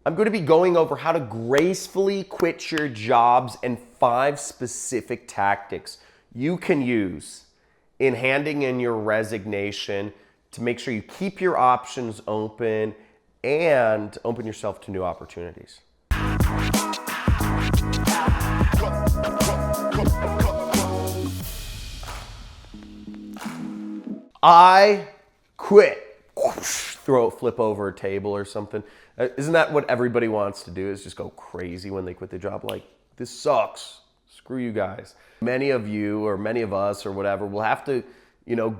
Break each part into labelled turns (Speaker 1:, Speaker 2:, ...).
Speaker 1: I'm going to be going over how to gracefully quit your jobs and 5 specific tactics you can use in handing in your resignation to make sure you keep your options open and open yourself to new opportunities. I quit. Flip over a table or something. Isn't that what everybody wants to do, is just go crazy when they quit the job? Like, this sucks. Screw you guys. Many of you or many of us or whatever will have to,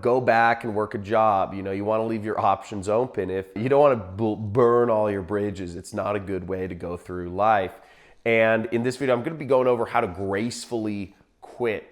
Speaker 1: go back and work a job. You want to leave your options open. If you don't want to burn all your bridges, it's not a good way to go through life. And in this video, I'm going to be going over how to gracefully quit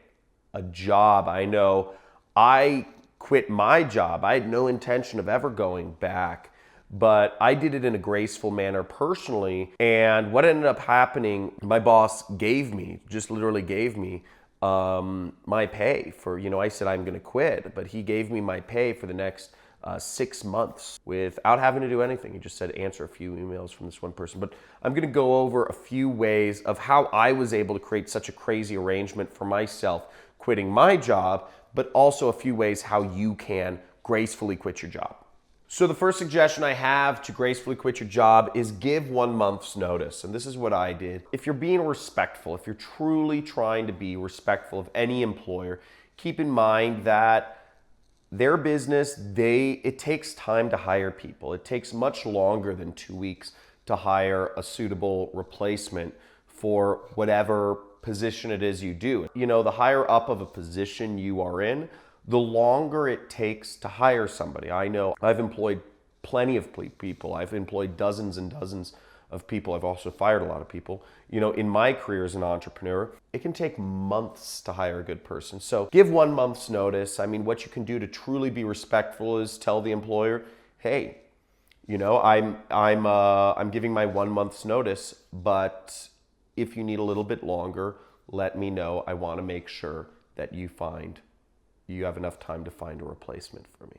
Speaker 1: a job. I know I quit my job. I had no intention of ever going back, but I did it in a graceful manner personally. And what ended up happening, my boss just literally gave me my pay for, I said I'm going to quit, but he gave me my pay for the next 6 months without having to do anything. He just said, answer a few emails from this one person. But I'm going to go over a few ways of how I was able to create such a crazy arrangement for myself quitting my job, but also a few ways how you can gracefully quit your job. So the first suggestion I have to gracefully quit your job is give 1 month's notice. And this is what I did. If you're being respectful, if you're truly trying to be respectful of any employer, keep in mind that their business, it takes time to hire people. It takes much longer than 2 weeks to hire a suitable replacement for whatever position it is you do. The higher up of a position you are in, the longer it takes to hire somebody. I know I've employed plenty of people. I've employed dozens and dozens of people. I've also fired a lot of people. In my career as an entrepreneur, it can take months to hire a good person. So give 1 month's notice. What you can do to truly be respectful is tell the employer, hey, I'm giving my 1 month's notice, but if you need a little bit longer, let me know. I want to make sure that you have enough time to find a replacement for me.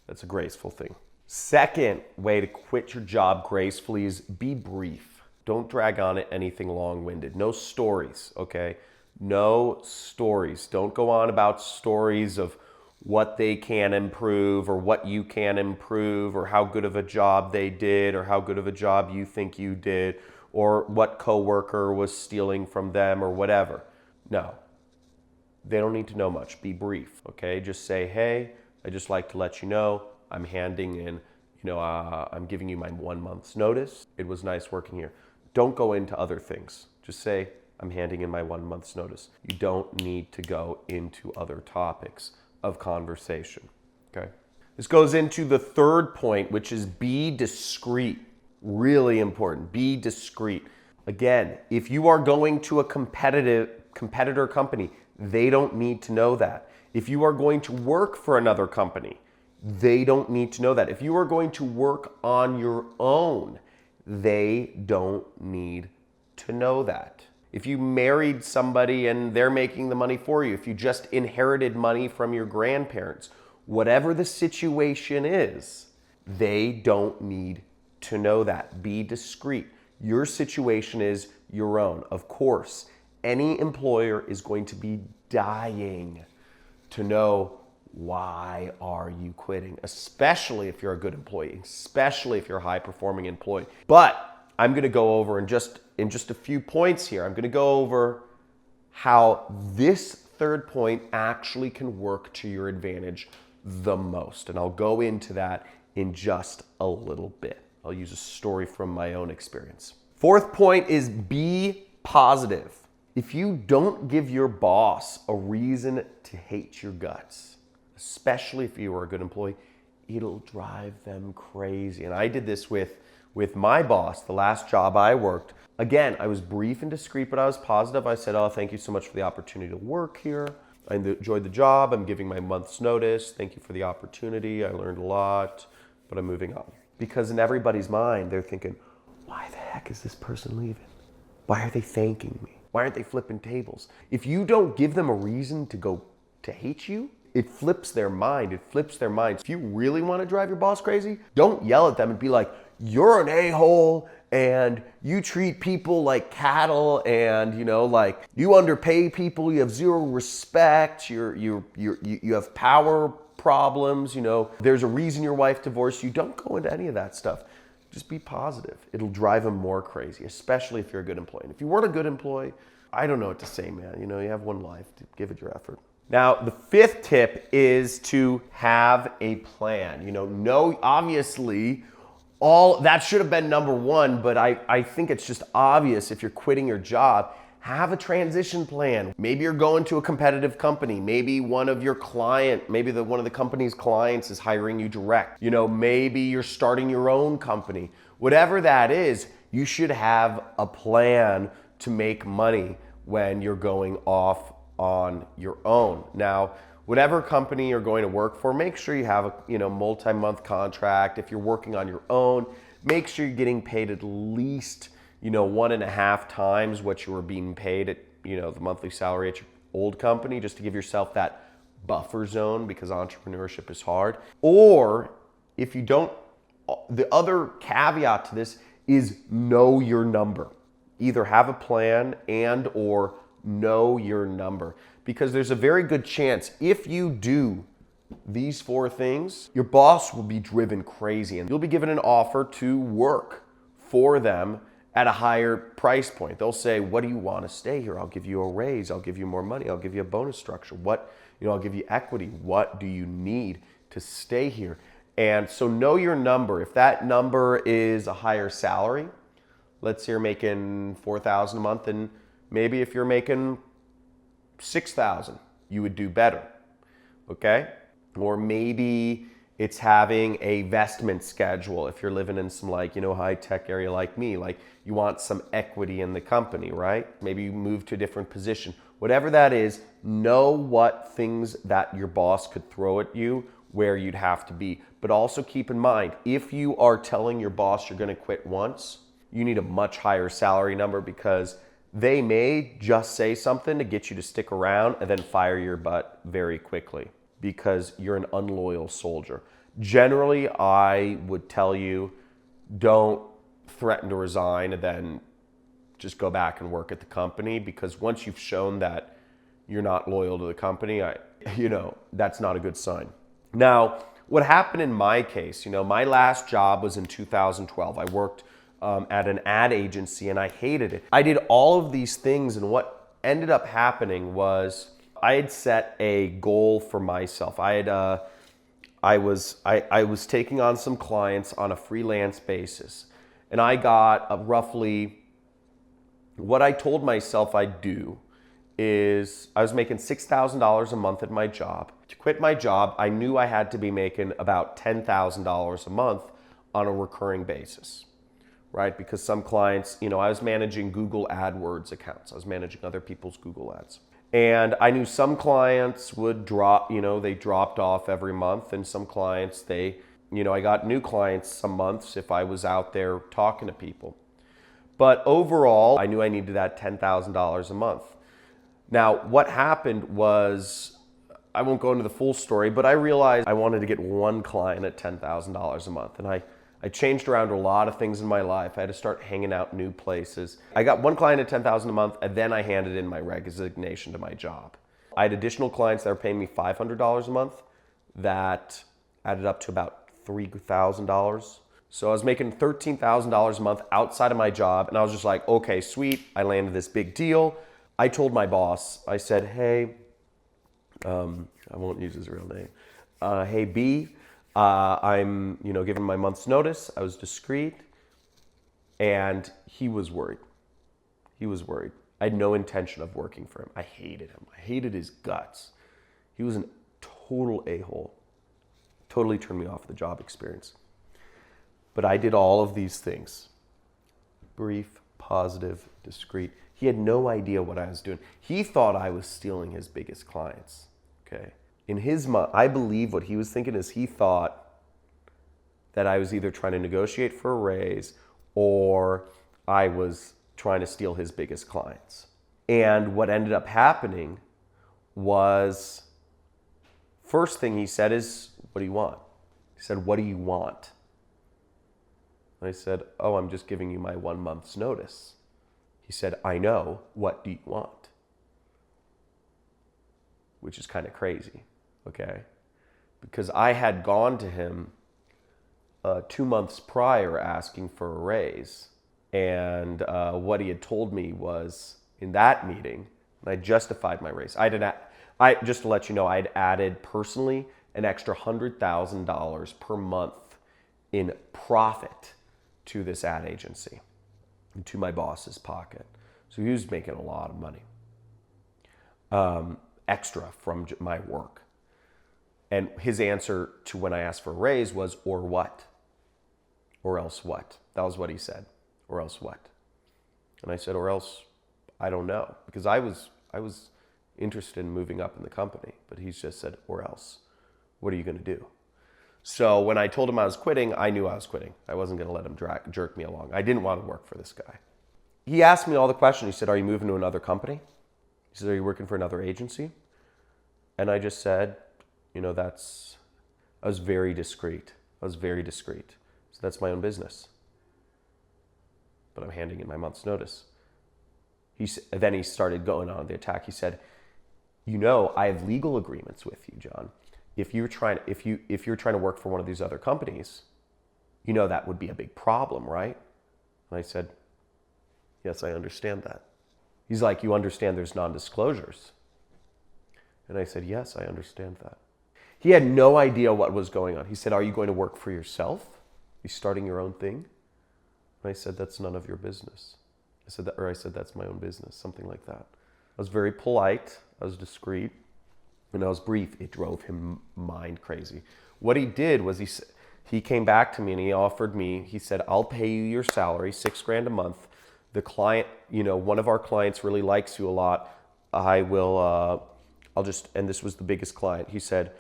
Speaker 1: That's a graceful thing. Second way to quit your job gracefully is be brief. Don't drag on it anything long-winded. No stories, okay? No stories. Don't go on about stories of what they can improve or what you can improve or how good of a job they did or how good of a job you think you did or what coworker was stealing from them or whatever. No, they don't need to know much. Be brief, okay? Just say, hey, I just like to let you know I'm handing in, I'm giving you my 1 month's notice. It was nice working here. Don't go into other things. Just say, I'm handing in my 1 month's notice. You don't need to go into other topics of conversation, okay? This goes into the third point, which is be discreet. Really important. Be discreet. Again, if you are going to a competitor company, they don't need to know that. If you are going to work for another company, they don't need to know that. If you are going to work on your own, they don't need to know that. If you married somebody and they're making the money for you, if you just inherited money from your grandparents, whatever the situation is, they don't need to know that. Be discreet. Your situation is your own. Of course, any employer is going to be dying to know, why are you quitting? Especially if you're a good employee, especially if you're a high-performing employee. But I'm going to go over in just a few points here, I'm going to go over how this third point actually can work to your advantage the most. And I'll go into that in just a little bit. I'll use a story from my own experience. Fourth point is be positive. If you don't give your boss a reason to hate your guts, especially if you are a good employee, it'll drive them crazy. And I did this with my boss, the last job I worked. Again, I was brief and discreet, but I was positive. I said, oh, thank you so much for the opportunity to work here. I enjoyed the job. I'm giving my month's notice. Thank you for the opportunity. I learned a lot, but I'm moving on. Because in everybody's mind, they're thinking, why the heck is this person leaving? Why are they thanking me? Why aren't they flipping tables? If you don't give them a reason to hate you, it flips their mind. It flips their minds. If you really want to drive your boss crazy, don't yell at them and be like, you're an a-hole and you treat people like cattle, and like you underpay people, you have zero respect, you have power problems, there's a reason your wife divorced you. Don't go into any of that stuff. Just be positive. It'll drive them more crazy, especially if you're a good employee. And if you weren't a good employee, I don't know what to say, man. You have one life. Give it your effort. Now, the fifth tip is to have a plan. Obviously, all that should have been number one, but I think it's just obvious if you're quitting your job, have a transition plan. Maybe you're going to a competitive company. Maybe one of the company's clients is hiring you direct. Maybe you're starting your own company. Whatever that is, you should have a plan to make money when you're going off on your own. Now, whatever company you're going to work for, make sure you have a multi-month contract. If you're working on your own, make sure you're getting paid at least 1.5 times what you were being paid at the monthly salary at your old company, just to give yourself that buffer zone, because entrepreneurship is hard. Or if you don't, the other caveat to this is know your number. Either have a plan and or know your number, because there's a very good chance if you do these 4 things, your boss will be driven crazy and you'll be given an offer to work for them at a higher price point. They'll say, what do you want to stay here? I'll give you a raise. I'll give you more money. I'll give you a bonus structure. I'll give you equity. What do you need to stay here? And so know your number. If that number is a higher salary, let's say you're making $4,000 a month, and maybe if you're making $6,000, you would do better, okay? Or maybe it's having a vestment schedule. If you're living in some high-tech area like me, you want some equity in the company, right? Maybe you move to a different position. Whatever that is, know what things that your boss could throw at you, where you'd have to be. But also keep in mind, if you are telling your boss you're gonna quit once, you need a much higher salary number, because they may just say something to get you to stick around and then fire your butt very quickly because you're an unloyal soldier. Generally, I would tell you, don't threaten to resign and then just go back and work at the company, because once you've shown that you're not loyal to the company, that's not a good sign. Now, what happened in my case, my last job was in 2012. I worked at an ad agency and I hated it. I did all of these things, and what ended up happening was I had set a goal for myself. I was taking on some clients on a freelance basis, and I got roughly, what I told myself I'd do is I was making $6,000 a month at my job. To quit my job, I knew I had to be making about $10,000 a month on a recurring basis. Right? Because some clients, I was managing Google AdWords accounts. I was managing other people's Google ads. And I knew some clients would drop, they dropped off every month, and some clients, I got new clients some months if I was out there talking to people. But overall, I knew I needed that $10,000 a month. Now, what happened was, I won't go into the full story, but I realized I wanted to get one client at $10,000 a month. And I changed around a lot of things in my life. I had to start hanging out new places. I got one client at $10,000 a month, and then I handed in my resignation to my job. I had additional clients that were paying me $500 a month that added up to about $3,000. So I was making $13,000 a month outside of my job, and I was just like, okay, sweet. I landed this big deal. I told my boss, I said, hey, I won't use his real name. Hey, B, I'm, giving my month's notice. I was discreet, and he was worried. I had no intention of working for him. I hated him. I hated his guts. He was a total a-hole. Totally turned me off the job experience. But I did all of these things. Brief, positive, discreet. He had no idea what I was doing. He thought I was stealing his biggest clients. Okay. In his mind, I believe what he was thinking is he thought that I was either trying to negotiate for a raise or I was trying to steal his biggest clients. And what ended up happening was, first thing he said is, what do you want? He said, what do you want? I said, oh, I'm just giving you my 1 month's notice. He said, I know. What do you want? Which is kind of crazy, okay? Because I had gone to him 2 months prior asking for a raise. And what he had told me was in that meeting, and I justified my raise. Just to let you know, I'd added personally an extra $100,000 per month in profit to this ad agency, into my boss's pocket. So he was making a lot of money, extra from my work. And his answer to when I asked for a raise was, or what? Or else what? That was what he said. Or else what? And I said, or else I don't know. Because I was interested in moving up in the company. But he's just said, or else. What are you going to do? So when I told him I was quitting, I knew I was quitting. I wasn't going to let him jerk me along. I didn't want to work for this guy. He asked me all the questions. He said, are you moving to another company? He said, are you working for another agency? And I just said, I was very discreet. So that's my own business. But I'm handing in my month's notice. Then he started going on the attack. He said, I have legal agreements with you, John. If you're trying to work for one of these other companies, that would be a big problem, right? And I said, yes, I understand that. He's like, you understand there's non-disclosures? And I said, yes, I understand that. He had no idea what was going on. He said, are you going to work for yourself? Are you starting your own thing? And I said, that's none of your business. I said, that's my own business, something like that. I was very polite, I was discreet, and I was brief. It drove him mind crazy. What he did was he came back to me and he offered me, he said, I'll pay you your salary, $6,000 a month. The client, one of our clients really likes you a lot. And this was the biggest client. He said,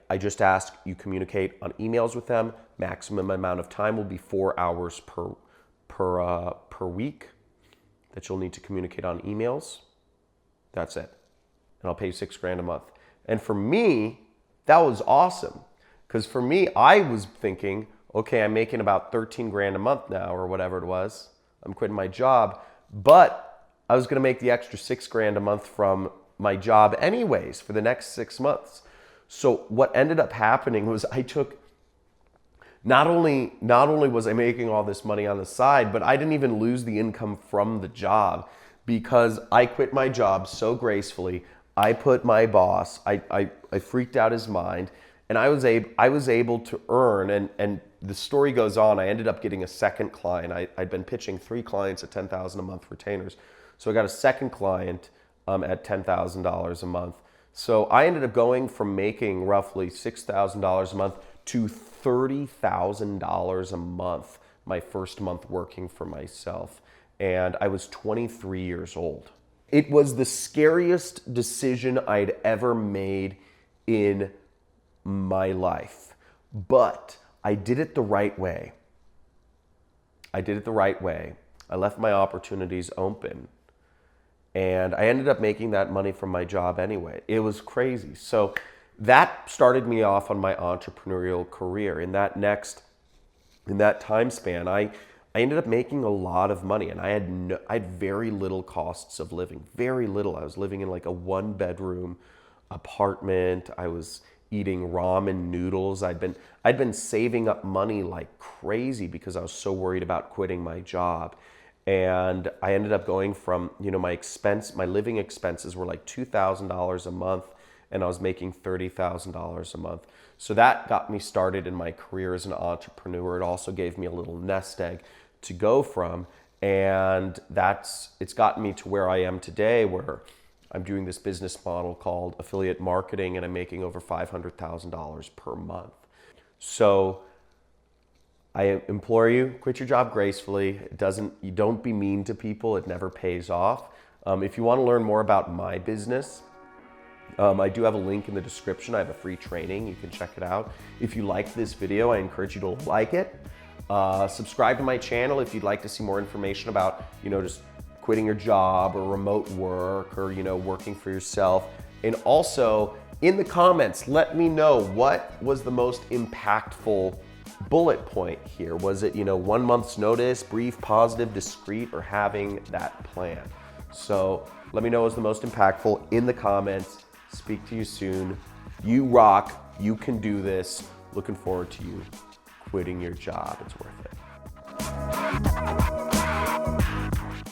Speaker 1: I just ask you communicate on emails with them. Maximum amount of time will be 4 hours per week that you'll need to communicate on emails. That's it. And I'll pay you $6,000 a month. And for me, that was awesome. Because for me, I was thinking, okay, I'm making about $13,000 a month now or whatever it was. I'm quitting my job, but I was going to make the extra $6,000 a month from my job anyways for the next 6 months. So what ended up happening was I took, not only was I making all this money on the side, but I didn't even lose the income from the job because I quit my job so gracefully. I put my boss, I freaked out his mind, and I was able to earn, and the story goes on, I ended up getting a second client. I'd been pitching 3 clients at $10,000 a month retainers. So I got a second client at $10,000 a month. So I ended up going from making roughly $6,000 a month to $30,000 a month my first month working for myself. And I was 23 years old. It was the scariest decision I'd ever made in my life. But I did it the right way. I left my opportunities open. And I ended up making that money from my job anyway. It was crazy. So that started me off on my entrepreneurial career. In that time span, I ended up making a lot of money, and I had very little costs of living. Very little. I was living in like a 1-bedroom apartment. I was eating ramen noodles. I'd been saving up money like crazy because I was so worried about quitting my job. And I ended up going from, my living expenses were like $2,000 a month, and I was making $30,000 a month. So that got me started in my career as an entrepreneur. It also gave me a little nest egg to go from, and it's gotten me to where I am today, where I'm doing this business model called affiliate marketing, and I'm making over $500,000 per month. So I implore you, quit your job gracefully. You don't be mean to people. It never pays off. If you want to learn more about my business, I do have a link in the description. I have a free training. You can check it out. If you like this video, I encourage you to like it. Subscribe to my channel if you'd like to see more information about, just quitting your job or remote work or, working for yourself. And also in the comments, let me know what was the most impactful bullet point here? Was it, 1 month's notice, brief, positive, discreet, or having that plan? So let me know what's the most impactful in the comments. Speak to you soon. You rock. You can do this. Looking forward to you quitting your job. It's worth it.